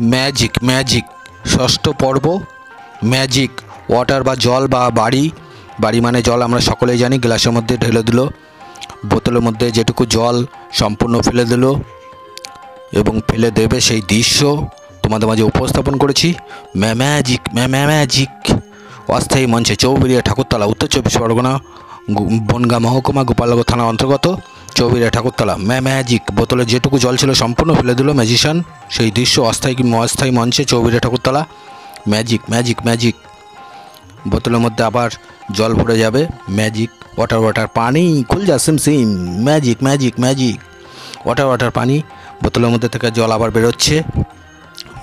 Magic magic ষষ্ঠ পর্ব। Magic water বা জল বা বাড়ি, বাড়ি মানে জল আমরা সকলেই জানি। গ্লাসের মধ্যে ঢেলে দিল, বোতলের মধ্যে যেটুকু জল সম্পূর্ণ ফেলে দিল এবং ফেলে দেবে সেই দৃশ্য তোমাদের মাঝে উপস্থাপন করেছি। Magic magic. অস্থায়ী মঞ্চে চৌবেড়িয়া ঠাকুরতলা, উত্তর চব্বিশ পরগনা, বনগাঁ মহকুমা, গোপালনগর থানা অন্তর্গত, চৌবেড়িয়া ঠাকুরতলা। ম্যাজিক বোতলে যেটুকু জল ছিল সম্পূর্ণ ফেলে দিল ম্যাজিশিয়ান, সেই দৃশ্য অস্থায়ী মঞ্চে Chouberia Thakurtala. Magic magic magic. বোতলের মধ্যে আবার জল ভরে যাবে। ম্যাজিক ওয়াটার পানি খুল যা সিম সিম। Magic magic magic. ওয়াটার পানি, বোতলের মধ্যে থেকে জল আবার বেরোচ্ছে।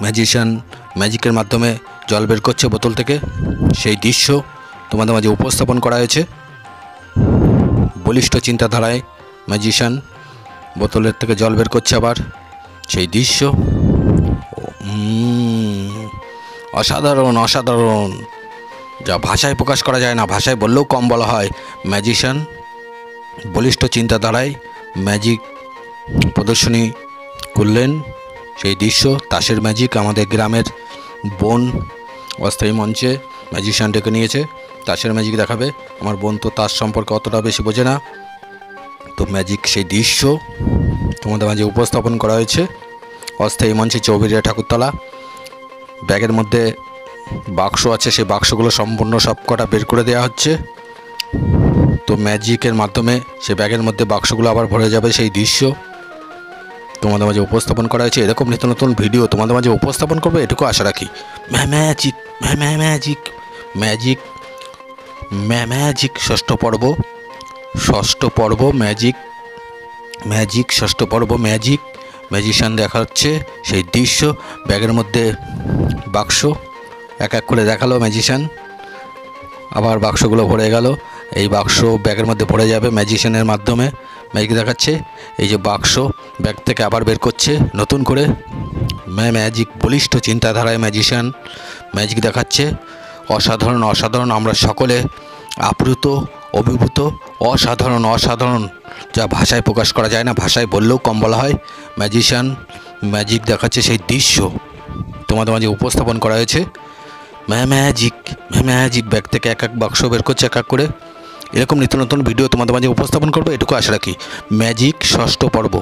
ম্যাজিশিয়ান ম্যাজিকের মাধ্যমে জল বের করছে বোতল থেকে, সেই দৃশ্য তোমাদের মাঝে উপস্থাপন করা হয়েছে। বলিষ্ঠ চিন্তাধারায় ম্যাজিশিয়ান বোতলের থেকে জল বের করছে আবার, সেই দৃশ্য অসাধারণ অসাধারণ, যা ভাষায় প্রকাশ করা যায় না, ভাষায় বললেও কম বলা হয়। ম্যাজিশিয়ান বলিষ্ঠ চিন্তাধারায় ম্যাজিক প্রদর্শনী করলেন, সেই দৃশ্য। তাসের ম্যাজিক, আমাদের গ্রামের বোন অস্থায়ী মঞ্চে ম্যাজিশিয়ান ডেকে নিয়েছে, তাসের ম্যাজিক দেখাবে। আমার বোন তো তাস সম্পর্কে অতটা বেশি বোঝে না, তো ম্যাজিক সেই দৃশ্য তোমাদের মাঝে উপস্থাপন করা হয়েছে অস্থায়ী মঞ্চে চৌবেড়িয়া ঠাকুরতলা। ব্যাগের মধ্যে বাক্স আছে, সেই বাক্সগুলো সম্পূর্ণ সবকটা বের করে দেওয়া হচ্ছে। তো ম্যাজিকের মাধ্যমে সে ব্যাগের মধ্যে বাক্সগুলো আবার ভরে যাবে, সেই দৃশ্য তোমাদের মাঝে উপস্থাপন করা হয়েছে। এরকম নিত্য নতুন ভিডিও তোমাদের মাঝে উপস্থাপন করবে এটুকু আশা রাখি। ম্যাজিক ম্যাজিক ম্যাজিক ম্যাজিক ষষ্ঠ পর্ব। ম্যাজিক ষষ্ঠ পর্ব। ম্যাজিক ম্যাজিশিয়ান দেখা হচ্ছে, সেই দৃশ্য। ব্যাগের মধ্যে বাক্স এক এক করে দেখালো ম্যাজিশিয়ান, আবার বাক্সগুলো ভরে গেল। এই বাক্স ব্যাগের মধ্যে ভরে যাবে ম্যাজিশিয়ানের মাধ্যমে। ম্যাজিক দেখাচ্ছে, এই যে বাক্স ব্যাগ থেকে আবার বের করছে নতুন করে। ম্যাজিক বলিষ্ঠ চিন্তাধারায় ম্যাজিশিয়ান ম্যাজিক দেখাচ্ছে। অসাধারণ অসাধারণ, আমরা সকলে আপ্লুত অভিভূত। অসাধারণ, যা ভাষায় প্রকাশ করা যায় না, ভাষায় বললেও কম বলা হয়। ম্যাজিশিয়ান ম্যাজিক দেখাচ্ছে, সেই দৃশ্য তোমাদের মাঝে উপস্থাপন করা হয়েছে। ম্যাজিক ব্যাগ থেকে এক এক বাক্স বের করছে এক এক করে। এরকম নিত্য নতুন ভিডিও তোমাদের মাঝে উপস্থাপন করবে এটুকু আশা রাখি। ম্যাজিক ষষ্ঠ পর্ব।